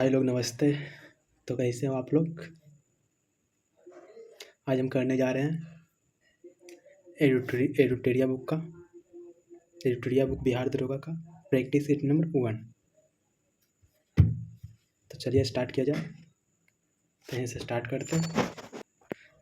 भाई लोग नमस्ते। तो कैसे हो आप लोग? आज हम करने जा रहे हैं एडुटेरिया बुक बिहार दरोगा का प्रैक्टिस सेट नंबर 1। तो चलिए स्टार्ट किया जाए। तो यहीं से स्टार्ट करते हैं।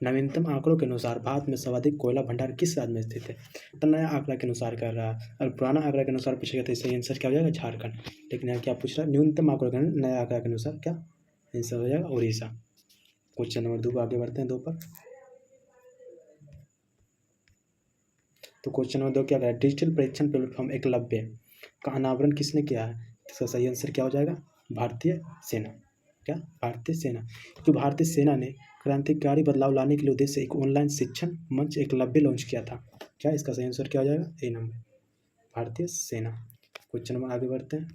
नवीनतम आंकड़ों के अनुसार भारत में सर्वाधिक कोयला भंडार किस राज्य में स्थित है? तो नया आंकड़ा के अनुसार कर रहा है और पुराना आंकड़ा के अनुसार पूछेगा तो इसका आंसर क्या हो जाएगा? झारखंड। लेकिन यहाँ क्या पूछ रहा है? न्यूनतम आंकड़ों के नया आंकड़ा के अनुसार क्या आंसर हो जाएगा? उड़ीसा। क्वेश्चन नंबर 2 आगे बढ़ते हैं 2 पर। तो क्वेश्चन नंबर 2 क्या है? डिजिटल परीक्षण प्लेटफॉर्म एकलव्य का अनावरण किसने किया है? इसका सही आंसर क्या हो जाएगा? भारतीय सेना। क्या? भारतीय सेना। तो भारतीय सेना ने क्रांतिकारी बदलाव लाने के लिए उद्देश्य से एक ऑनलाइन शिक्षण मंच एकलव्य लॉन्च किया था। क्या? इसका सही आंसर क्या हो जाएगा? ए नंबर, भारतीय सेना। क्वेश्चन नंबर आगे बढ़ते हैं।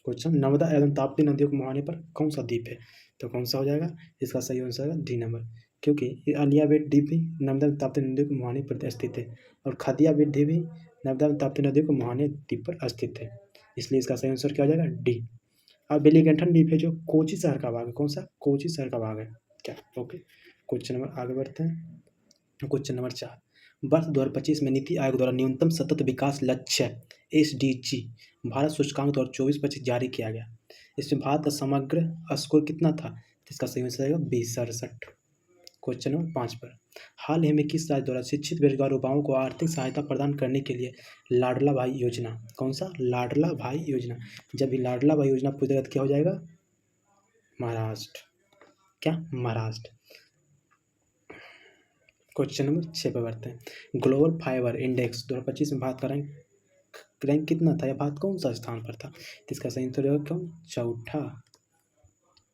क्वेश्चन, नर्मदा एवं ताप्ती नदियों के मुहाने पर कौन सा द्वीप है? तो कौन सा हो जाएगा? इसका सही आंसर है डी नंबर, क्योंकि ये अलियाबेट द्वीप भी नर्मदा ताप्ती नदियों के मुहाने पर स्थित है और खदियाबेट द्वीप भी नर्मदा ताप्ती नदियों के मुहाने द्वीप पर स्थित है। इसलिए इसका सही आंसर क्या हो जाएगा? डी। अब बेलीगंठन द्वीप है जो कोची शहर का भाग है। कौन सा? कोची शहर का भाग है। क्या? ओके। क्वेश्चन नंबर आगे बढ़ते हैं। क्वेश्चन नंबर 4, वर्ष 2025 में नीति आयोग द्वारा न्यूनतम सतत विकास लक्ष्य SDG भारत सूचकांक 2024-25 जारी किया गया। इसमें भारत का समग्र स्कोर कितना था? तो इसका सही आंसर आएगा 2067। क्वेश्चन नंबर 5 पर, हाल ही में किस राज्य द्वारा शिक्षित बेरोजगार युवाओं को आर्थिक सहायता प्रदान करने के लिए लाडला भाई योजना? कौन सा? लाडला भाई योजना। जब भी लाडला भाई योजना पूछेगा तो क्या हो जाएगा? महाराष्ट्र। क्या? महाराष्ट्र। क्वेश्चन नंबर 6 पर बढ़ते हैं। ग्लोबल फाइबर इंडेक्स 2025 में भारत का रैंक कितना था या भारत कौन सा स्थान पर था? तो इसका सही उत्तर होगा क्यों? चौथा।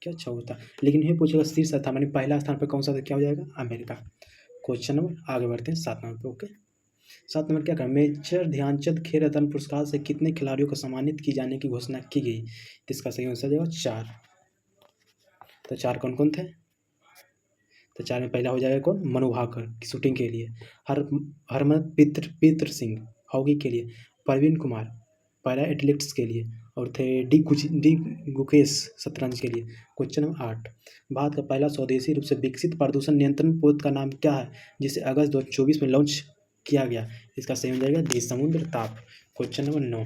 क्या? चौथा। लेकिन ये पूछेगा शीर्ष स्थान मानी पहला स्थान पर कौन सा था? क्या हो जाएगा? अमेरिका। क्वेश्चन नंबर आगे बढ़ते हैं 7 नंबर पे। ओके, 7 नंबर क्या कर, मेजर ध्यानचंद खेल रत्न पुरस्कार से कितने खिलाड़ियों को सम्मानित किए जाने की घोषणा की गई? तो इसका सही आंसर जाएगा 4। तो 4 कौन कौन थे? तो 4 में पहला हो जाएगा कौन? मनु भाकर की शूटिंग के लिए, हरमनप्रीत सिंह हॉकी के लिए, परवीन कुमार पैरा एथलेटिक्स के लिए और थे डी गुकेश शतरंज के लिए। क्वेश्चन नंबर 8, भारत का पहला स्वदेशी रूप से विकसित प्रदूषण नियंत्रण पोत का नाम क्या है जिसे अगस्त 2024 में लॉन्च किया गया? इसका सही हो जाएगा डी समुद्र ताप। क्वेश्चन नंबर 9,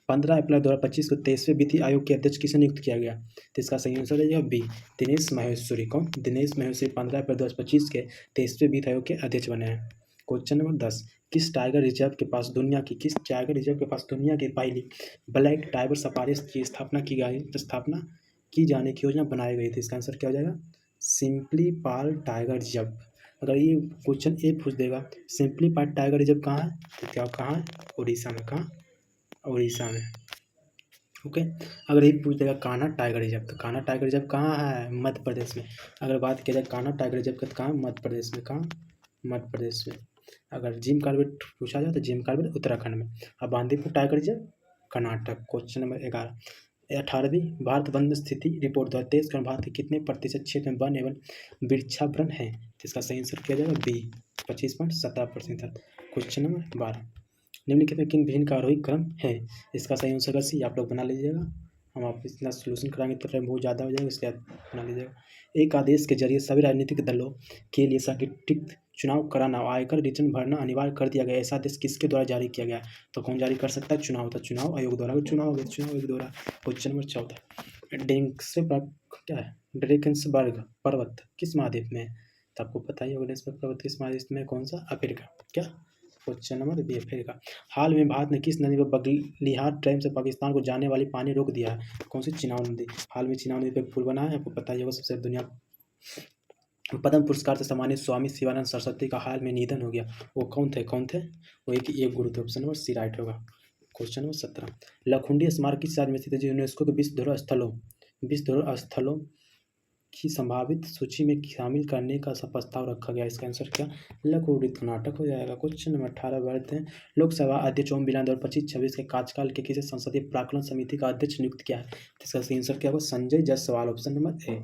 15 अप्रैल 2025 को 23वें विधि आयोग के अध्यक्ष किसे नियुक्त किया गया? तो इसका सही आंसर हो जाएगा बी, दिनेश माहेश्वरी। कौन? दिनेश माहेश्वरी 15 अप्रैल 2025 के 23वें विधि आयोग के अध्यक्ष बने हैं। क्वेश्चन नंबर 10, किस टाइगर रिजर्व के पास दुनिया की पहली ब्लैक टाइगर सफारी की स्थापना की जाने की योजना बनाई गई थी? इसका आंसर क्या हो जाएगा? सिंपली पाल टाइगर रिजर्व। अगर ये क्वेश्चन ए पूछ देगा सिंपली पाल टाइगर रिजर्व कहाँ है, तो क्या कहाँ है? उड़ीसा में। कहाँ? उड़ीसा में। ओके। अगर ये पूछ देगा कान्हा टाइगर रिजर्व, तो कान्हा टाइगर रिजर्व कहाँ है? मध्य प्रदेश में। अगर बात की जाए कान्हा टाइगर रिजर्व का, तो कहाँ? मध्य प्रदेश में। कहाँ? मध्य प्रदेश में। अगर जिम कॉर्बेट पूछा जाए तो जिम कॉर्बेट उत्तराखंड में। अब Bandipur tiger reserve Karnataka. Question number 11, 18वीं भारत वन स्थिति रिपोर्ट 2023 के भारत के कितने प्रतिशत क्षेत्र में वन एवं वृक्षावरण है? तो इसका सही आंसर किया जाएगा बी, 25.17%। क्वेश्चन नंबर 12, निम्नलिखित में किन भिन्न का आरोही क्रम है? इसका सही आंसर का सी। आप लोग बना लीजिएगा, हम आप इतना सोल्यूशन कराएंगे तो टाइम बहुत ज़्यादा हो जाएगा, इसलिए आप बना लीजिएगा। एक आदेश के जरिए सभी राजनीतिक दलों के लिए संगठित चुनाव कराना और आयकर रिटर्न भरना अनिवार्य कर दिया गया। ऐसा आदेश किसके द्वारा जारी किया गया? तो कौन जारी कर सकता है? चुनाव आयोग द्वारा। चुनाव आयोग द्वारा। क्वेश्चन नंबर 14, क्या है? ड्रेकेंसबर्ग पर्वत किस महाद्वीप में है? तो आपको पता ही होगा ड्रेकेंसबर्ग पर्वत किस महाद्वीप में? कौन सा? अफ्रीका। क्या? Question number B, Africa. हाल में भारत ने किस नदी पर बगलिहार डैम से पाकिस्तान को जाने वाली पानी रोक दिया है? कौन सी? चिनाब नदी। हाल में चिनाब नदी पर पुल बना है, आपको पता ही होगा। सबसे दुनिया पद्म पुरस्कार से सम्मानित स्वामी शिवानंद सरस्वती का हाल में निधन हो गया। वो कौन थे? वो एक गुरु थे। ऑप्शन नंबर सी राइट होगा। क्वेश्चन नंबर 17, लखुंडी स्मारक किस राज्य में स्थित है जो यूनेस्को के विश्व धरोहर स्थलों की संभावित सूची में शामिल करने का प्रस्ताव रखा गया? इसका आंसर क्या? लखनऊ कर्नाटक हो जाएगा। क्वेश्चन नंबर 18 बढ़ते हैं। लोकसभा अध्यक्ष ओम बिरला 2025-26 के कार्यकाल के किसी संसदीय प्राक्कलन समिति का अध्यक्ष नियुक्त किया है? इसका सही आंसर क्या होगा? Sanjay Jaiswal. Option number A.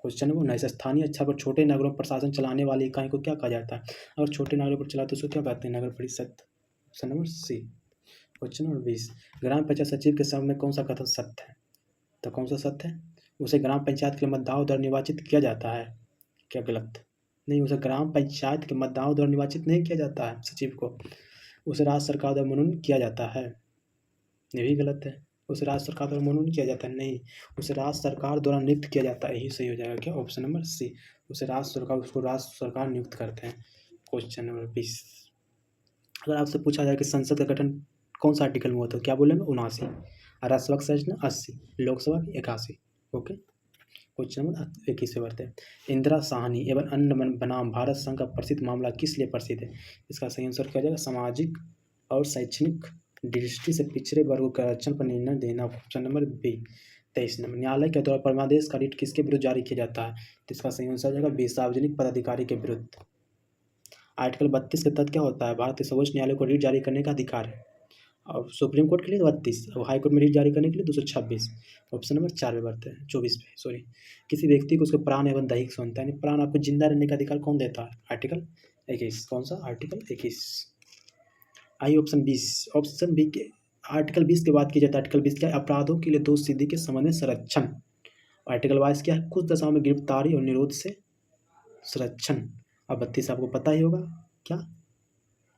Question number 19, स्थानीय स्तर पर छोटे नगरों पर प्रशासन चलाने वाली इकाई को क्या कहा जाता है? अगर छोटे नगरों पर चलाते उसको क्या कहते हैं? नगर परिषद। Option number C. Question number 20, ग्राम पंचायत सचिव के शब्द में कौन सा कथन सत्य है? तो कौन सा सत्य है? उसे ग्राम पंचायत के मतदाताओं द्वारा निर्वाचित किया जाता है, क्या गलत? नहीं, उसे ग्राम पंचायत के मतदाताओं द्वारा निर्वाचित नहीं किया जाता है सचिव को, उसे राज्य सरकार द्वारा मनोनीत किया जाता है, ये भी गलत है। उसे राज्य सरकार द्वारा मनोनीत किया जाता है, नहीं, उसे राज्य सरकार द्वारा नियुक्त किया जाता है, यही सही हो जाएगा। क्या? ऑप्शन नंबर सी, उसे उसको राज्य सरकार नियुक्त करते हैं। क्वेश्चन नंबर 20, अगर आपसे पूछा जाए कि संसद का गठन कौन सा आर्टिकल में हुआ तो क्या बोलेंगे? 79, राज्यसभा की संरचना 80, लोकसभा की 81। ओके, क्वेश्चन नंबर 21 पे बढ़ते हैं। इंदिरा साहनी एवं अन्य बनाम भारत संघ का प्रसिद्ध मामला किस लिए प्रसिद्ध है? इसका सही आंसर क्या हो जाएगा? सामाजिक और शैक्षणिक दृष्टि से पिछड़े वर्गों के आरक्षण पर निर्णय देना। Option number B. 23 नंबर, न्यायालय के द्वारा परमादेश का रिट किसके विरुद्ध जारी किया जाता है? तो इसका सही आंसर हो जाएगा बी, सार्वजनिक पदाधिकारी के विरुद्ध। आर्टिकल 32 के तहत क्या होता है? भारत के सर्वोच्च न्यायालय को रिट जारी करने का अधिकार है, और सुप्रीम कोर्ट के लिए 32 और हाई कोर्ट में रिट जारी करने के लिए 226। ऑप्शन नंबर 4 में बढ़ते हैं, 24 पे सॉरी। किसी व्यक्ति को उसके प्राण एवं दैहिक स्वतंत्रता यानी प्राण आपको जिंदा रहने का अधिकार कौन देता है? आर्टिकल 21। कौन सा? आर्टिकल 21। आइए ऑप्शन 20, ऑप्शन बी के आर्टिकल 20 के बाद की जाता है। आर्टिकल 20 क्या है? अपराधों के लिए दोष सिद्धि के संबंध में संरक्षण। आर्टिकल 22 क्या है? कुछ दशाओं में गिरफ्तारी और निरोध से संरक्षण। अब 32 आपको पता ही होगा, क्या?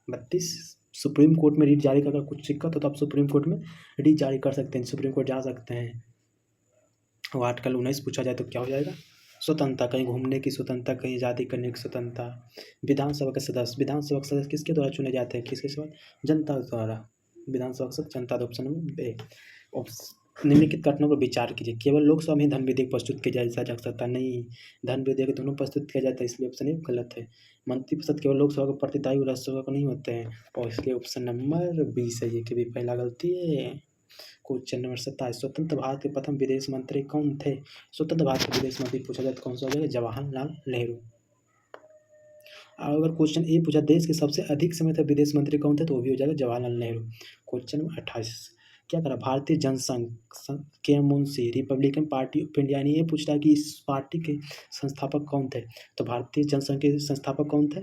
32 सुप्रीम कोर्ट में रिट जारी का अगर कुछ दिक्कत हो तो आप सुप्रीम कोर्ट में रिट जारी कर सकते हैं, सुप्रीम कोर्ट जा सकते हैं। और आर्टिकल 19 पूछा जाए तो क्या हो जाएगा? स्वतंत्रता, कहीं घूमने की स्वतंत्रता, कहीं आज़ादी करने की स्वतंत्रता। विधानसभा के सदस्य किसके द्वारा चुने जाते हैं? किसके द्वारा? जनता द्वारा। विधानसभा के सदस्य जनता। Option number A. निम्नलिखित घटनाओं पर विचार कीजिए। केवल लोकसभा में धन विधेयक प्रस्तुत किया जा सकता नहीं, धन विधेयक दोनों प्रस्तुत किया जाता है, इसलिए ऑप्शन ए गलत है। मंत्रिपरिषद केवल लोकसभा के प्रतिनिधि और राज्यसभा को नहीं होते हैं, और इसलिए ऑप्शन नंबर बी सही है, कि भी पहला गलती है। क्वेश्चन नंबर 27, स्वतंत्र भारत के प्रथम विदेश मंत्री कौन थे? स्वतंत्र भारत के विदेश मंत्री पूछा जाए तो कौन सा हो जाएगा? जवाहरलाल नेहरू। अगर क्वेश्चन ए पूछा देश के सबसे अधिक समय तक विदेश मंत्री कौन थे, तो वो भी हो जाएगा जवाहरलाल नेहरू। क्वेश्चन नंबर 28, क्या करा? भारतीय जनसंघ के Munshi Republican party of India, यानी ये पूछ रहा है कि इस पार्टी के संस्थापक कौन थे? तो भारतीय जनसंघ के संस्थापक कौन थे?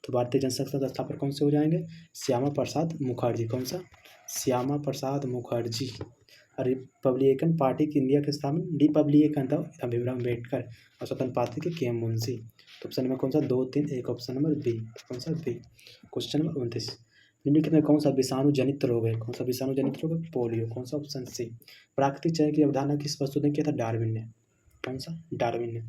तो भारतीय जनसंघ के संस्थापक कौन से हो जाएंगे? श्यामा प्रसाद मुखर्जी। कौन सा? श्यामा प्रसाद मुखर्जी। रिपब्लिकन पार्टी की इंडिया के स्थापना रिपब्लिकन था भीमराव अम्बेडकर, और स्वतंत्र पार्टी के एम मुंशी। तो ऑप्शन नंबर कौन सा? 2, 3, 1। Option number B. कौन सा? बी। क्वेश्चन नंबर 29, निम्नलिखित में कौन सा विषाणु जनित रोग है? कौन सा विषाणु जनित रोग है? पोलियो। कौन सा? Option C. प्राकृतिक चयन की अवधारणा किस वस्तु ने किया था? डार्विन ने। कौन सा? डार्विन ने।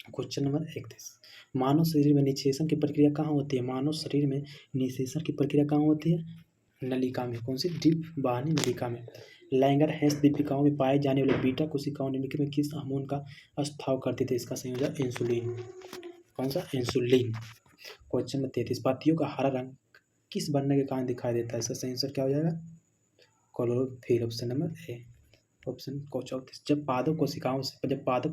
क्वेश्चन नंबर 31, मानव शरीर में निषेचन की प्रक्रिया कहाँ होती है? मानव शरीर में निषेचन की प्रक्रिया कहाँ होती है? नलिका में। कौन सी? डीप बाहरी नलिका में। लैंगर-हैंस दीपिकाओं में पाए जाने वाले बीटा कोशिकाओं निम्नलिखित में किस हार्मोन का स्त्राव करती थी? इसका संयोजन इंसुलिन। कौन सा? इंसुलिन। क्वेश्चन नंबर 33, पत्तियों का हरा रंग किस बनने के कारण दिखाई देता है? इसका सही आंसर क्या हो जाएगा? Chlorophyll. Option number A. Option को 34, जब पादप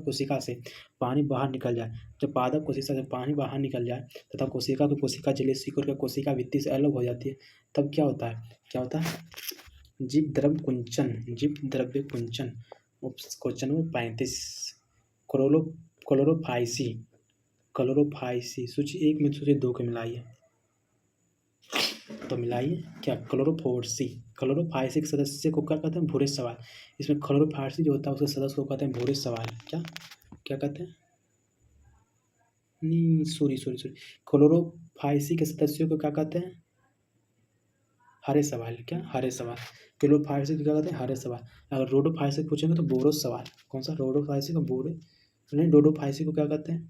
कोशिका से पानी बाहर निकल जाए, जब पादप कोशिका से पानी बाहर निकल जाए तथा कोशिका की कोशिका झिल्ली सिकुड़ कर कोशिका भित्ति से अलग हो जाती है, तब क्या होता है? क्या होता है? जीव द्रव्य कुंचन। क्वेश्चन नंबर 35, क्लोरोफाइसी सूची 1 में सूची 2 के मिलाइए, तो मिलाइए क्या? क्लोरोफाइसी के सदस्य को क्या कहते हैं? भूरे सवाल। इसमें क्लोरोफाइसी जो होता है उसके सदस्य को कहते हैं भूरे सवाल। क्या कहते हैं? नहीं, सॉरी, क्लोरोफाइसी के सदस्यों को क्या कहते हैं? हरे सवाल। क्या? हरे सवाल। क्लोरोफाइसी को क्या कहते हैं? हरे सवाल। अगर रोडोफाइसी पूछेंगे तो बोरो सवाल। कौन सा? रोडोफाइसी को बोरे नहीं, डोडोफाइसी को क्या कहते हैं?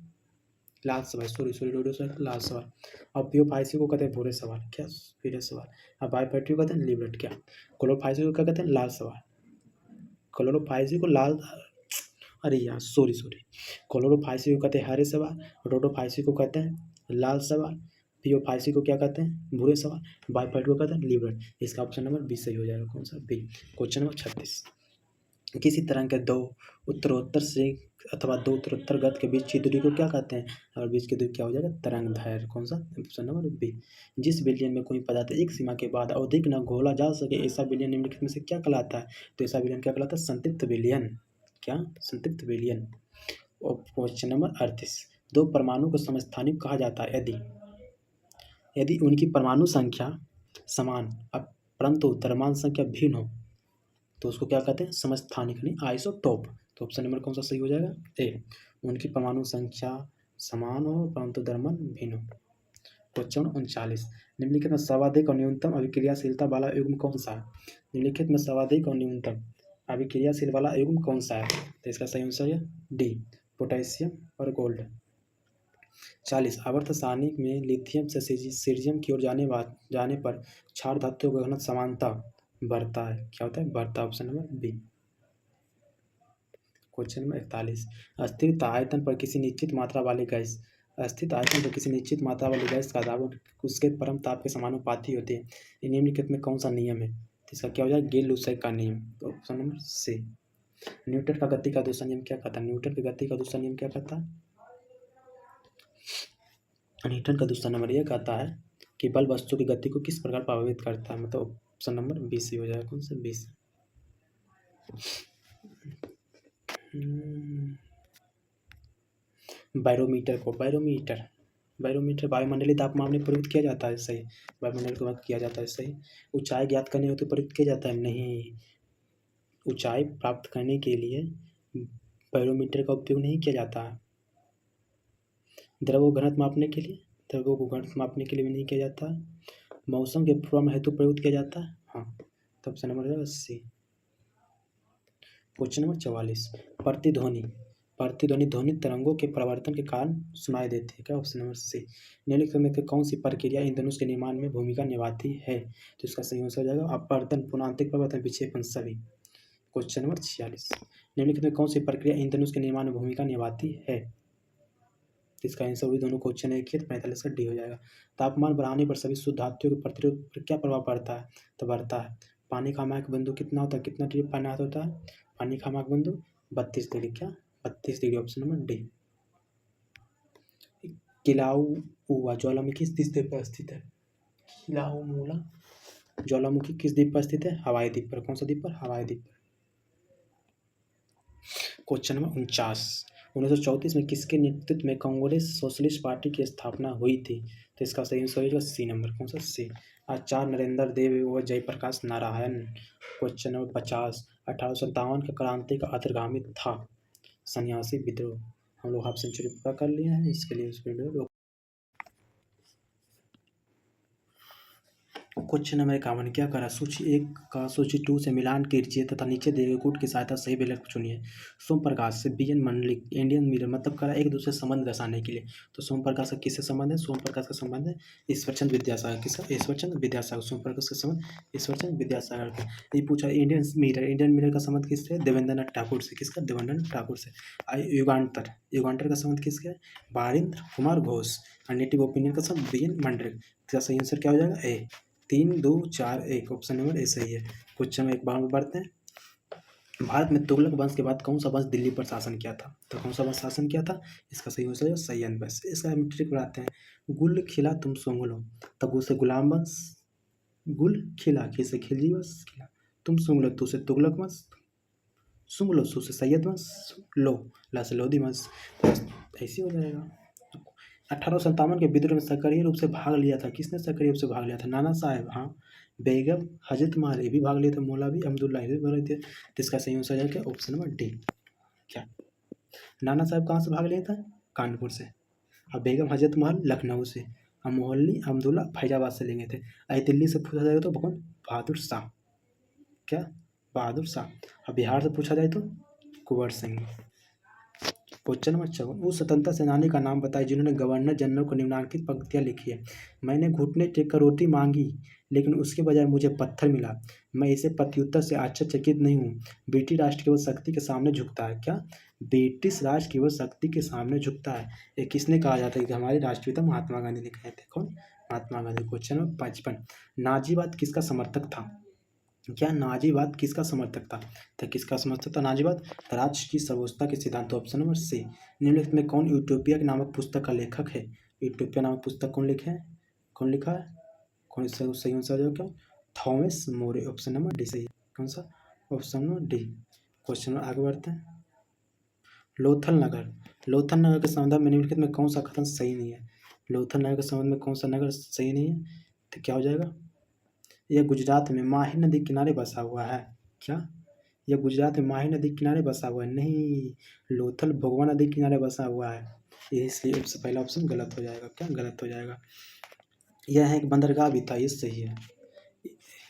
लाल सवाल। सॉरी, डोडोफाइसी लाल सवाल। और पियोफाइसी को कहते हैं भूरे सवाल। क्या? पीले सवाल। और बायोपेट्री को कहते हैं लिबरेट। क्या? क्लोरोफाइसी को क्या कहते हैं? लाल सवाल। क्लोरोफाइसी को लाल, अरे यार सॉरी, क्लोरोफाइसी को कहते हैं हरे सवाल, रोडोफाइसी को कहते हैं लाल सवाल, पियोफाइसी को क्या कहते हैं? भूरे सवाल, बायोपेट्री को कहते हैं लिबरेट। इसका ऑप्शन नंबर बी सही हो जाएगा। कौन सा? बी। क्वेश्चन नंबर 36, किसी तरह के दो उत्तरोत्तर से अथवा दो उत्तरोत्तर गत के बीच की दूरी को क्या कहते हैं? और बीच की दूरी क्या हो जाएगा? तरंग दैर्घ्य। कौन सा? Option number B. जिस विलयन में कोई पदार्थ एक सीमा के बाद अधिक न घोला जा सके, ऐसा विलयन निम्नलिखित में से क्या कहलाता है? तो ऐसा विलयन क्या कहलाता है? संतृप्त विलयन। क्या? संतृप्त विलयन। और क्वेश्चन नंबर 38, दो परमाणु को समस्थानिक कहा जाता है यदि उनकी परमाणु संख्या समान परंतु द्रव्यमान संख्या भिन्न हो। तो उसको क्या कहते हैं, समस्थानिक नहीं आइसोटोप। तो ऑप्शन नंबर कौन सा सही हो जाएगा, ए। उनकी परमाणु संख्या समान हो परंतु द्रव्यमान भिन्न हो। क्वेश्चन 39, निम्नलिखित में सर्वाधिक और न्यूनतम अभिक्रियाशीलता वाला युग्म कौन सा है। निम्नलिखित में सर्वाधिक और न्यूनतम अभिक्रियाशील वाला युग्म कौन सा है। तो इसका सही आंसर है डी, पोटेशियम और गोल्ड। 40, आवर्त सारणी में लिथियम से सीरियम की ओर जाने पर क्षार धातुओं का घनत्व समानता बढ़ता है, क्या होता है, बढ़ता। Option number B. Question number 41, स्थिर आयतन पर किसी निश्चित मात्रा वाली गैस, स्थित आयतन पर किसी निश्चित मात्रा वाली गैस का दाब उसके परम ताप के समानुपाती होती है। ये निम्नलिखित में कौन सा नियम है। तो इसका क्या हो जाएगा, गेल लुसाक का नियम। तो ऑप्शन नंबर सी। न्यूटन का गति का दूसरा नियम क्या कहता है, न्यूटन की गति का दूसरा नियम क्या कहता है। न्यूटन का दूसरा नंबर यह कहता है कि बल वस्तु की गति को किस प्रकार प्रभावित करता है। मतलब ऑप्शन नंबर बी सी हो जाएगा, कौन सा, बी सी। बैरोमीटर वायुमंडलीय तापमान में प्रयुक्त किया जाता है, सही। वायुमंडल को किया जाता है, सही। ऊंचाई ज्ञात करने हेतु प्रयुक्त किया जाता है, नहीं। ऊंचाई प्राप्त करने के लिए बैरोमीटर का उपयोग नहीं किया जाता है। द्रव्यों घनत्व मापने के लिए भी नहीं किया जाता है। मौसम के पूर्वानुमान हेतु प्रयुक्त किया जाता है, हाँ। तो option number C. Question number 44, प्रतिध्वनि ध्वनि तरंगों के परिवर्तन के कारण सुनाई देती है, क्या। Option number C. निम्नलिखित में से कौन सी प्रक्रिया इंद्रधनुष के निर्माण में भूमिका निभाती है। तो इसका सही आंसर हो जाएगा अपवर्तन, पुनरांतरिक परिवर्तन, विक्षेपण, सभी। क्वेश्चन नंबर 46, निम्नलिखित में कौन सी प्रक्रिया इंद्रधनुष के निर्माण में भूमिका निभाती है। तो इसका आंसर भी दोनों क्वेश्चन एक ही, 45 का डी हो जाएगा। तापमान बढ़ाने पर सभी शुद्ध धातुओं के प्रतिरोध पर क्या प्रभाव पड़ता है। तो बढ़ता है। पानी का मानक बिंदु कितना होता है, कितना डिग्री पानी होता है। पानी का मानक बिंदु 32 डिग्री, क्या, 32 डिग्री। Option number D. किलाउआ ज्वालामुखी किस द्वीप पर स्थित है। किलाउमुला ज्वालामुखी किस द्वीप पर स्थित है, हवाई द्वीप पर। कौन सा द्वीप पर, हवाई द्वीप पर। क्वेश्चन नंबर 49, 1934 में किसके नेतृत्व में कांग्रेस सोशलिस्ट पार्टी की स्थापना हुई थी। तो इसका सही आंसर होगा सी नंबर, कौन सा, सी। आचार्य नरेंद्र देव व जयप्रकाश नारायण। क्वेश्चन नंबर 50, 1857 का क्रांति का अग्रगामी था, सन्यासी विद्रोह। हम लोग हाफ सेंचुरी पूरा कर लिए हैं, इसके लिए उस वीडियो। क्वेश्चन नंबर 51, क्या करा, सूची 1 का सूची 2 से मिलान कीजिए तथा नीचे दिए गए कूट की सहायता से सही विकल्प चुनिए। सोम प्रकाश से बीएन मंडलिक इंडियन मिरर, मतलब करा एक दूसरे संबंध दर्शाने के लिए। तो सोम प्रकाश का किससे संबंध है, सोम प्रकाश का संबंध है ईश्वरचंद विद्यासागर, किसका, ईश्वरचंद विद्यासागर। सोम प्रकाश का संबंध ईश्वरचंद विद्यासागर का। ये पूछा इंडियन मिरर का संबंध किससे, देवेंद्रनाथ ठाकुर से, किसका, देवेंद्रनाथ ठाकुर से। युगांतर का संबंध किसका है, बारिंद्र कुमार घोष। और नेटिव ओपिनियन का संबंध बीएन मंडलिक। इसका सही आंसर क्या हो जाएगा, ए। 3 2 4 1, ऑप्शन नंबर ए सही है। क्वेश्चन में एक बार में बढ़ते हैं। भारत में तुगलक वंश के बाद कौन सा वंश दिल्ली पर शासन किया था। तो कौन सा वंश शासन किया था, इसका सही आंसर है सैयद वंश। इसका हम ट्रिक बनाते हैं। गुल खिला तुम सुंगलो, तगु से गुलाम वंश, गुल खिला, खि से खिलजी वंश, खिला तुम सुंगलो, तू से तुगलक वंश, सुंगलो सु से सैयद वंश, लो ला से लोधी वंश। ऐसे हो जाएगा। 1857 के विद्रोह में सक्रिय रूप से भाग लिया था, किसने सक्रिय रूप से भाग लिया था, नाना साहेब, हाँ। बेगम हजरत महल, ये भी भाग लिए थे। मौलवी अब्दुल्ला, ये भी भाग लिए थे। तो इसका सही आंसर है ऑप्शन नंबर डी, क्या। नाना साहब कहाँ से भाग लिए थे, कानपुर से। और बेगम हजरत महल लखनऊ से। और मोहल्ली अब्दुल्ला फैजाबाद से लेंगे थे। अरे दिल्ली से पूछा जाए तो भगवान बहादुर शाह, क्या, बहादुर शाह। और बिहार से पूछा जाए तो कुंवर सिंह। क्वेश्चन नंबर 54, उस स्वतंत्रता सेनानी का नाम बताइए जिन्होंने गवर्नर जनरल को निम्नलिखित पंक्तियाँ लिखी है। मैंने घुटने टेक कर रोटी मांगी लेकिन उसके बजाय मुझे पत्थर मिला। मैं इसे प्रत्युत्तर से आश्चर्यचकित नहीं हूँ। ब्रिटिश राष्ट्र केवल शक्ति के सामने झुकता है, क्या, ब्रिटिश राष्ट्र केवल शक्ति के सामने झुकता है। ये किसने कहा जाता है कि हमारे राष्ट्रपिता महात्मा गांधी ने कहे थे, कौन, महात्मा गांधी। क्वेश्चन नंबर 55, नाजीवाद किसका समर्थक था, क्या, नाजीवाद किसका समर्थक था। तो किसका समर्थक था नाजीवाद, राज्य की सर्वोच्चता के सिद्धांत। Option number C. निम्नलिखित में कौन यूटोपिया नामक पुस्तक का लेखक है। यूटोपिया नामक पुस्तक कौन लिखे है, कौन लिखा है, कौन सही आंसर हो, क्या, थॉमस मोरे। ऑप्शन नंबर डी सही, कौन सा, ऑप्शन नंबर डी। क्वेश्चन आगे बढ़ते हैं। लोथल नगर के संबंध में निम्नलिखित में कौन सा कथन सही नहीं है। लोथल नगर के संबंध में कौन सा नगर सही नहीं है। तो क्या हो जाएगा, यह गुजरात में माही नदी किनारे बसा हुआ है, क्या, यह गुजरात में माही नदी के किनारे बसा हुआ है? नहीं, लोथल भगवा नदी के किनारे बसा हुआ है, इसलिए पहला ऑप्शन गलत हो जाएगा। क्या गलत हो जाएगा? यह एक बंदरगाह भी था, ये सही है।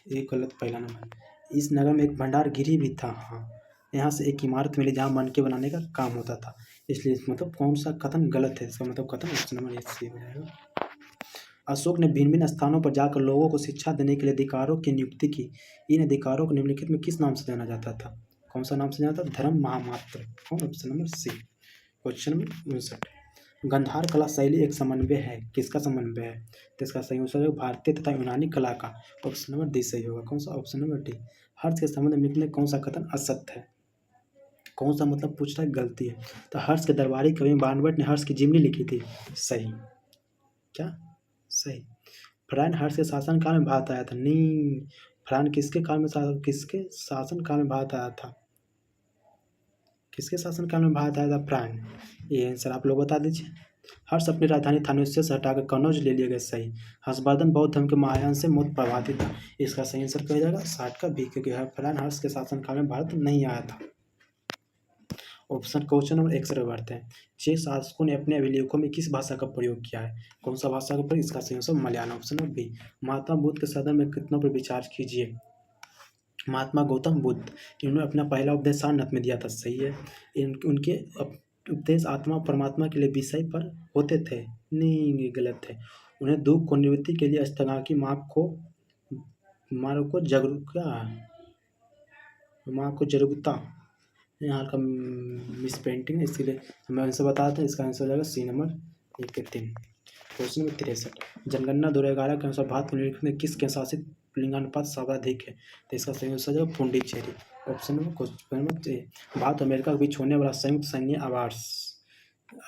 एक गलत पहला नंबर। इस नगर में एक भंडार गिरी भी था। हाँ, यहाँ से एक इमारत मिली जहाँ मनके बनाने का काम होता था, इसलिए मतलब कौन सा कथन गलत है? इसका मतलब कथन ऑप्शन नंबर ए सही हो जाएगा। अशोक ने भिन्न भिन्न स्थानों पर जाकर लोगों को शिक्षा देने के लिए अधिकारों की नियुक्ति की। इन अधिकारों को निम्नलिखित में किस नाम से जाना जाता था? कौन सा नाम से जाना था? धर्म महामात्र। कौन? Option number C. Question number 59। गंधार कला शैली एक समन्वय है, किसका समन्वय है? तो इसका सही आंसर है भारतीय तथा यूनानी कला का। ऑप्शन नंबर डी सही होगा। कौन सा? Option number D. हर्ष के संबंध में निकले कौन सा कथन असत्य है? कौन सा मतलब पूछ रहा है गलती है? तो हर्ष के दरबारी कवि बाणभट्ट ने हर्ष की जीवनी लिखी थी, सही। क्या? सही। फरहान हर्ष के शासन काल में भारत आया था? नहीं, फरहान किसके शासन काल में भारत आया था? किसके शासन काल में भारत आया था फरहान? ये आंसर आप लोग बता दीजिए। हर्ष अपनी राजधानी थानेश्वर से हटाकर कन्नौज ले लिए गए, सही। हर्षवर्धन बौद्ध धर्म के महायान से बहुत प्रभावित था, इसका सही आंसर क्या हो जाएगा? 60 का बी, क्योंकि फरहान हर्ष के शासन काल में भारत नहीं आया था। क्वेश्चन नंबर 61 बढ़ते हैं। 6 शासकों ने अपने अभिलेखों में किस भाषा का प्रयोग किया है? कौन सा भाषा का प्रयोग? इसका सही answer Malayalam. Option number B. Mahatma Buddha के सदन में कितनों पर विचार कीजिए। महात्मा गौतम बुद्ध, इन्होंने अपना पहला उपदेश सारनाथ में दिया था, सही है। उनके उपदेश आत्मा परमात्मा के लिए विषय पर होते थे? नहीं, ये गलत है। उन्हें दुख को निवृत्ति के लिए अष्टांगी मार्ग को जरूरता, यहाँ का मिस पेंटिंग है, इसीलिए हमें आंसर बताते हैं। इसका आंसर हो जाएगा सी नंबर 1 के 3। Question number 63। जनगणना 2011 के अनुसार भारत में निम्नलिखित में किसके शासित लिंगानुपात सर्वाधिक है? तो इसका सही आंसर हो जाएगा Puducherry. Option number question number A. Bharat America के बीच होने वाला संयुक्त सैन्य आवास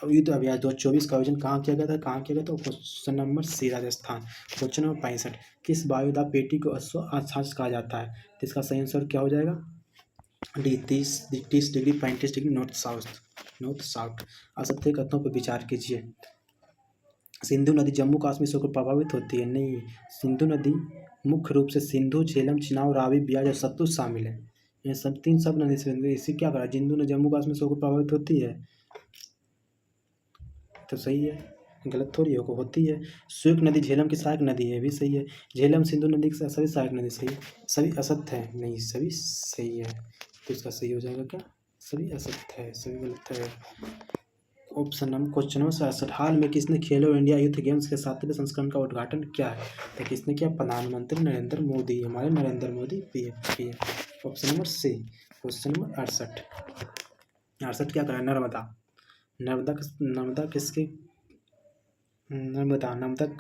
युद्ध अभ्यास 2024 का आयोजन कहाँ किया गया था? कहाँ किया गया था? Question number C, Rajasthan. Question number 65। किस वायुदाब पेटी को अक्षांश कहा जाता है? तो इसका सही आंसर क्या हो जाएगा? D, 30 degree 35 degree north south. असत्य कथनों पर विचार कीजिए। सिंधु नदी जम्मू कश्मीर से होकर प्रभावित होती है? नहीं, सिंधु नदी मुख्य रूप से सिंधु, झेलम, चिनाब, रावी, बियास और सतलुज शामिल है। ये सब तीन सब नदी से इसी क्या करा, सिंधु नदी जम्मू कश्मीर से होकर प्रभावित होती है, तो सही है, गलत थोड़ी होती है। स्वीक नदी झेलम की सहायक नदी है, भी सही है। झेलम सिंधु नदी की सभी सहायक नदी, सही। सभी असत्य है? नहीं, सभी सही है, तो इसका सही हो जाएगा क्या? सभी असत्य है, सभी गलत है। Option number question number 67। हाल में किसने खेलो इंडिया यूथ गेम्स के 7वें संस्करण का उद्घाटन किया है? तो किसने किया? प्रधानमंत्री नरेंद्र मोदी, हमारे Narendra Modi PM. Option number C. Question number 68 क्या करा? नर्मदा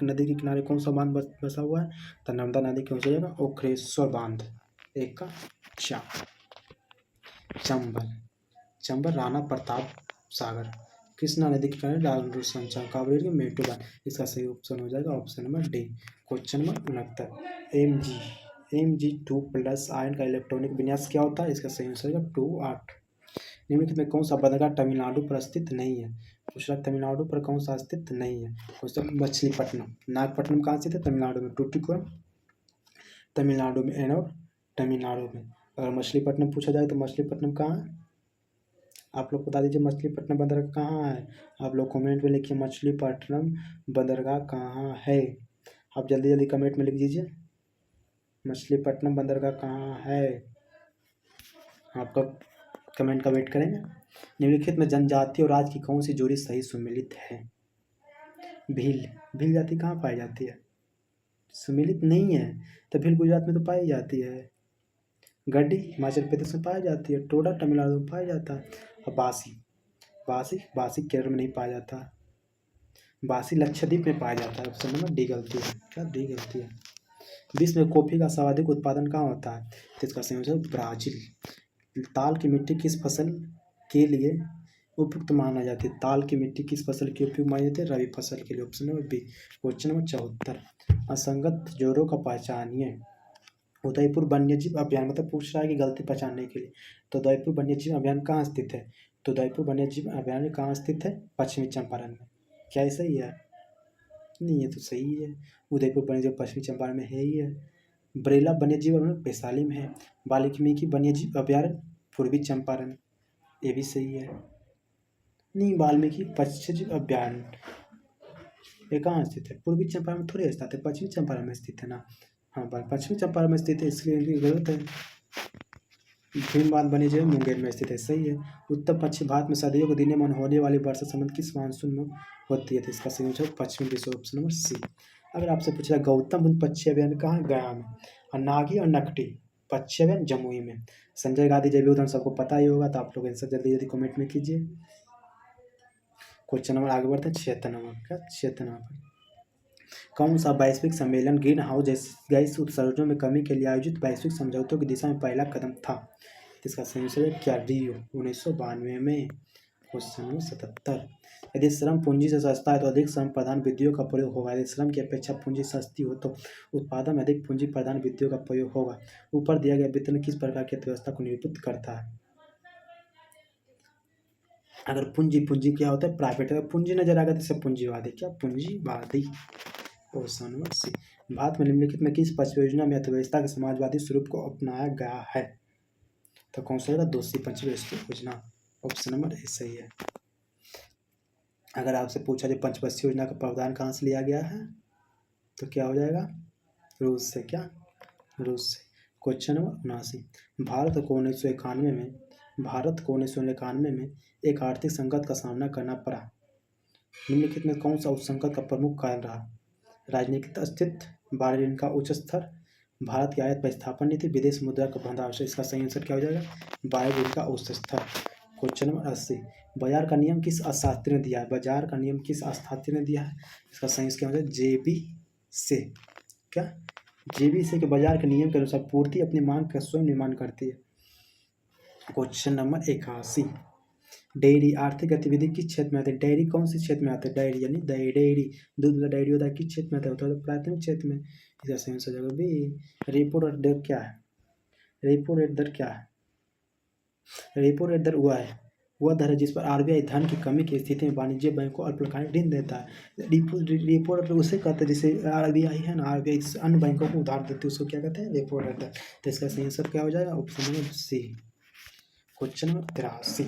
नदी के किनारे कौन सा बांध बसा हुआ है? तो नर्मदा नदी की हो जाएगा ओखरेश्वर बांध। एक का चंबल राणा प्रताप सागर। कृष्णा नदी के किनारे कावेरी मेटुबा, इसका सही ऑप्शन हो जाएगा option number D. Question number 69। Mg2+ ion का इलेक्ट्रॉनिक विन्यास क्या होता है? इसका सही आंसर होगा 2 8। निम्नलिखित में कौन सा बंदरगाह तमिलनाडु पर स्थित नहीं है? दूसरा, तमिलनाडु पर कौन सा स्थित नहीं है? क्वेश्चन मछलीपट्टनम। नागपट्टनम कहाँ स्थित है? तमिलनाडु में। टूटिकोरम तमिलनाडु में, एनोर तमिलनाडु में। अगर मछलीपट्टनम पूछा जाए तो मछलीपट्टनम कहाँ है? आप लोग बता दीजिए मछलीपट्टनम बंदरगाह कहाँ है? आप लोग कमेंट में लिखिए मछलीपट्टनम बंदरगाह कहाँ है। आप जल्दी जल्दी कमेंट में लिख दीजिए मछलीपट्टनम बंदरगाह कहाँ है। आपका कमेंट का वेट करेंगे। निम्नलिखित में जनजाति और राज्य की कौन सी जोड़ी सही सुमेलित है? भील जाति कहाँ पाई जाती है? सुमेलित नहीं है, तो भील गुजरात में तो पाई जाती है। गड्डी हिमाचल प्रदेश में पाई जाती है। टोडा तमिलनाडु में पाया जाता है। और बासी केरल में नहीं पाया जाता। बासी लक्षद्वीप में पाया जाता है। ऑप्शन नंबर डी गलती है। क्या डी गलती है? विश्व में कॉफी का सर्वाधिक उत्पादन कहाँ होता है? तो इसका सही आंसर ब्राजील। ताल की मिट्टी किस फसल के लिए उपयुक्त माना जाती है? ताल की मिट्टी किस फसल के उपयुक्त मानी जाती है? रबी फसल के लिए। Option number B. Question number 74। असंगत जोड़ों का पहचानिए। उदयपुर वन्यजीव अभ्यान, मतलब पूछ रहा है कि गलती पहचानने के लिए। तो उदयपुर वन्यजीव अभ्यान कहाँ स्थित है? तो उदयपुर वन्यजीव अभ्यान कहाँ स्थित है? पश्चिमी चंपारण में। क्या ऐसा ही है? नहीं, ये तो सही है। उदयपुर वन्यजीव पश्चिमी चंपारण में है ही है। बरेला वन्यजीव अभ्यारण्य वैशाली में है। वाल्मीकि वन्यजीव अभ्यारण्य पूर्वी चंपारण, ये भी सही है। नहीं, वाल्मीकि पक्षी अभ्यारण्य ये कहाँ स्थित है? पूर्वी चंपारण में थोड़ी स्थित है, पश्चिमी चंपारण में स्थित है ना। हाँ, पश्चिमी चंपारण में स्थित है, इसलिए इनकी गलत है। भीमबांध बनी जो है मुंगेर में स्थित है, सही है। उत्तर पश्चिम भारत में सदियों के दिनों में होने वाली वर्षा संबंध किस मानसून में होती है? तो इसका सही आंसर पश्चिमी विश्व, ऑप्शन नंबर सी। अगर आपसे पूछा गौतम बुद्ध पक्षी अभयारण्य कहाँ है? गया में। और नागी और नकटी पक्षी अभयारण्य जमुई में। संजय गांधी जैव उद्यान सबको पता ही होगा, तो आप लोग आंसर जल्दी जल्दी कमेंट में कीजिए। क्वेश्चन नंबर आगे बढ़ते हैं 76 नंबर का। 76 नंबर, कौन सा वैश्विक सम्मेलन ग्रीन हाउस गैस उत्सर्जनों में कमी के लिए आयोजित वैश्विक समझौतों की दिशा में पहला कदम था? इसका सही आंसर है क्या? रियो 1992 में। क्वेश्चन नंबर 77, यदि श्रम पूंजी से सस्ता है तो अधिक श्रम प्रधान विधियों का प्रयोग होगा। यदि श्रम की अपेक्षा पूंजी सस्ती हो तो उत्पादन में अधिक पूंजी प्रधान विधियों का प्रयोग होगा। ऊपर दिया गया वितरण किस प्रकार की अर्थव्यवस्था को निरूपित करता है? अगर पूंजी क्या होता है? प्राइवेट। अगर पूंजी नजर आएगा तो इसे पूंजीवादी, क्या? पूंजीवादी। क्वेश्चन नंबर सी, भारत में निम्नलिखित में किस परियोजना में अर्थव्यवस्था के समाजवादी स्वरूप को अपनाया गया है? तो कौन सा होगा? दोषी पंचवर्षीय योजना, ऑप्शन नंबर ए सही है। अगर आपसे पूछा जाए पंचवर्षीय योजना का प्रावधान कहाँ से लिया गया है, तो क्या हो जाएगा? रूस से, क्या? रूस से। क्वेश्चन नंबर 79, भारत को 1991 में एक आर्थिक संकट का सामना करना पड़ा। निम्नलिखित में कौन सा उस संकट का प्रमुख कारण रहा? राजनीतिक अस्तित्व, बाहरी ऋण का उच्च स्तर, भारत की आयात प्रतिस्थापन नीति, विदेश मुद्रा का भंडार। इसका सही आंसर क्या हो जाएगा? बाहरी ऋण का उच्च स्तर। क्वेश्चन नंबर 80, बाजार का नियम किस अर्थशास्त्री ने दिया है? बाजार का नियम किस अर्थशास्त्री ने दिया है? इसका सही आंसर क्या हो जाएगा? जेबी से, क्या? जेबी से के बाजार के नियम के अनुसार पूर्ति अपनी मांग का स्वयं निर्माण करती है। क्वेश्चन नंबर 81, डेयरी आर्थिक गतिविधि किस क्षेत्र में आती है? डेयरी कौन से क्षेत्र में आते हैं? डेयरी यानी डेयरी, दूध वाला डेयरी होता है, किस क्षेत्र में आता है? होता है प्राथमिक क्षेत्र में। इसका सही आंसर हो जाएगा बी। रेपो रेट दर क्या है? रेपो रेट दर क्या है? रेपो रेट दर वह दर है जिस पर आरबीआई धन की कमी की स्थिति में वाणिज्य बैंक को अल्पकालिक ऋण देता है। रेपो रेट उसे कहते हैं जिसे आरबीआई है ना, आरबीआई अन्य बैंकों को उधार देते हैं, उसको क्या कहते हैं? रेपो रेट दर। तो इसका सही आंसर क्या हो जाएगा? Option number C. Question number 83,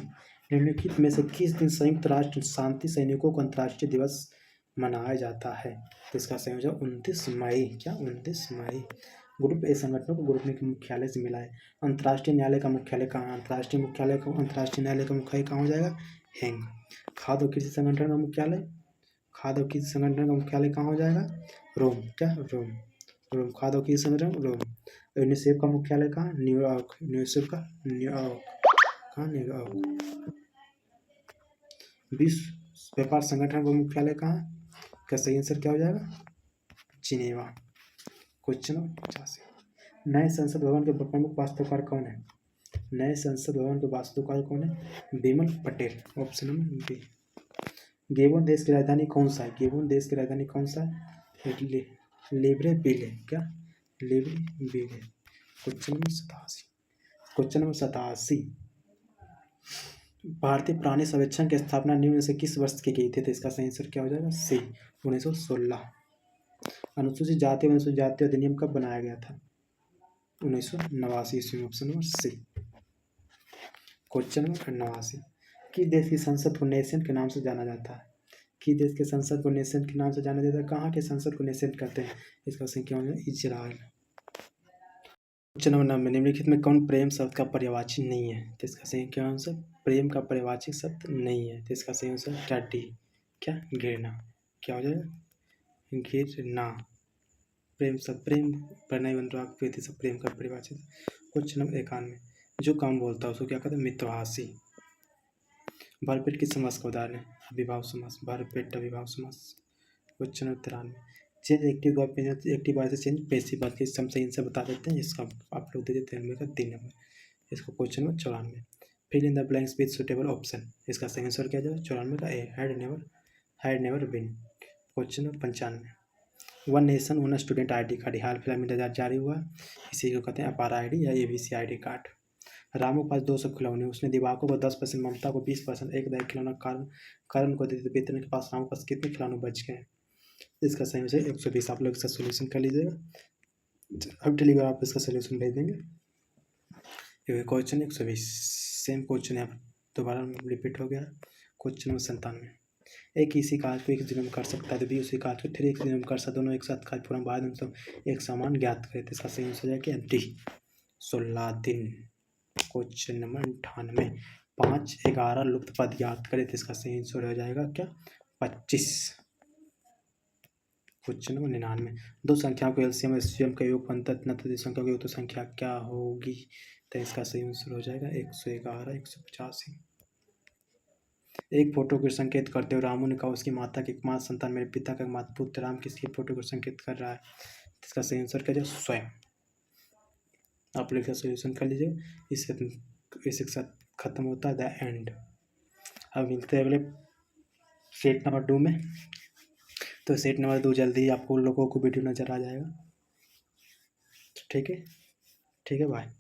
निम्नलिखित में से किस दिन संयुक्त राष्ट्र शांति सैनिकों को अंतर्राष्ट्रीय दिवस मनाया जाता है? तो इसका सही हो जाएगा 29 मई, क्या? 29 मई। ग्रुप ए संगठनों को ग्रुप के मुख्यालय से मिला है। अंतर्राष्ट्रीय न्यायालय का मुख्यालय कहाँ है? अंतर्राष्ट्रीय न्यायालय का मुख्यालय कहाँ हो जाएगा? हैंग। खाद्य और कृषि संगठन का मुख्यालय, खाद्य और कृषि संगठन का मुख्यालय कहाँ हो जाएगा? रोम, क्या? रोम। रोम, खाद्य और कृषि संगठन रोम। यूनिसेफ का मुख्यालय कहाँ? न्यूयॉर्क। यूनिसेफ का न्यूयॉर्क, कहाँ? न्यूयॉर्क। विश्व व्यापार संगठन का मुख्यालय कहाँ? का सही आंसर क्या हो जाएगा? जिनेवा। क्वेश्चन नंबर 85, नए संसद भवन के प्रमुख वास्तुकार कौन है? नए संसद भवन के वास्तुकार कौन है? Bimal Patel, option number B. Gabon देश की राजधानी कौन सा है? गेबोन देश की राजधानी कौन सा है? लिब्रेविल, क्या? लिब्रेविल। क्वेश्चन नंबर 87, क्वेश्चन नंबर 87, भारतीय प्राणी सर्वेक्षण की स्थापना निम्न में से किस वर्ष की गई थी? तो इसका सही आंसर क्या हो जाएगा? सी, 1916। अनुसूचित जाति एवं अनुसूचित जाति अधिनियम कब बनाया गया था? 1989 ईस्वी में, option number C. Question number 89, किस देश की संसद को नेसेंट के नाम से जाना जाता है? किस देश के संसद को नेसेंट के नाम से जाना जाता है? कहाँ के संसद को नेसेंट कहते हैं? इसका सही क्या हो जाएगा? इजराइल। क्वेश्चन नंबर 90, निम्नलिखित में कौन प्रेम शब्द का पर्यायवाची नहीं है? तो इसका सही क्या आंसर? प्रेम का पर्यायवाची शब्द नहीं है, तो इसका सही आंसर क्या? डी, क्या? घृणा। क्या हो जाएगा? घृणा। प्रेम शब्द, प्रेम प्रणय अनुराग प्रीति सब प्रेम का परिभाषित। क्वेश्चन नंबर 91, जो कम बोलता है उसको क्या कहते हैं? मितभाषी। भरपेट किस समास का उदाहरण है? अभिभाव समास, भरपेट अभिभाव समास। Question number 93, change active verb active voice से चेंज पैसिव वर्ब के सम सही आंसर बता देते हैं, इसका आप लोग दे देते हैं का 3 नंबर। इसको question number 94, fill in the blanks with suitable option. इसका सही आंसर क्या जाएगा? 94 का A, had never been. Question number 95, one nation one student ID. Card हाल फिलहाल में जारी हुआ, इसी को कहते हैं अपारा आई.डी. या ABC आई.डी. कार्ड। रामू के पास 200 खिलौने, उसने दिवाकर को 10%, ममता को 20%, एक दाई खिलौना करण को दे दिया, वेतन के पास रामू के पास कितने खिलौने बच गए? इसका सही आंसर 120। आप लोग इसका सोल्यूशन कर लीजिएगा, अब टेलीग्राम आप इसका सोल्यूशन भेज देंगे। ये क्वेश्चन 120 सेम क्वेश्चन यहाँ दोबारा रिपीट हो गया। क्वेश्चन नंबर 97, एक इसी कार्य को एक दिन में कर सकता है तो बी उसी कार्य को 3 एक दिन में कर सकता है, दोनों एक साथ कार्य पूरा बाद में सब एक समान ज्ञात करें तो इसका सही आंसर हो जाएगा डी 16 दिन। क्वेश्चन नंबर 98, 5 11 लुप्त पद ज्ञात करें तो इसका सही आंसर हो जाएगा क्या 25। क्वेश्चन नंबर 99, दो संख्याओं को एलसीएम एससीएम का योग बनता है तथा दो संख्याओं की योग तो संख्या क्या होगी तो इसका सही आंसर हो जाएगा 111 185। एक फोटो को संकेत करते हुए रामू ने कहा उसकी माता की एकमात्र संतान मेरे पिता का एकमात्र पुत्र राम किसकी फोटो को संकेत कर रहा है, इसका सही आंसर क्या जाए स्वयं। आप लोग इसका सोल्यूशन कर लीजिए। इसके साथ खत्म होता है द एंड। अब मिलते हैं अगले सेट नंबर 2 में। तो सेट नंबर 2 जल्दी ही आपको लोगों को वीडियो नज़र आ जाएगा। ठीक है, ठीक है, बाय।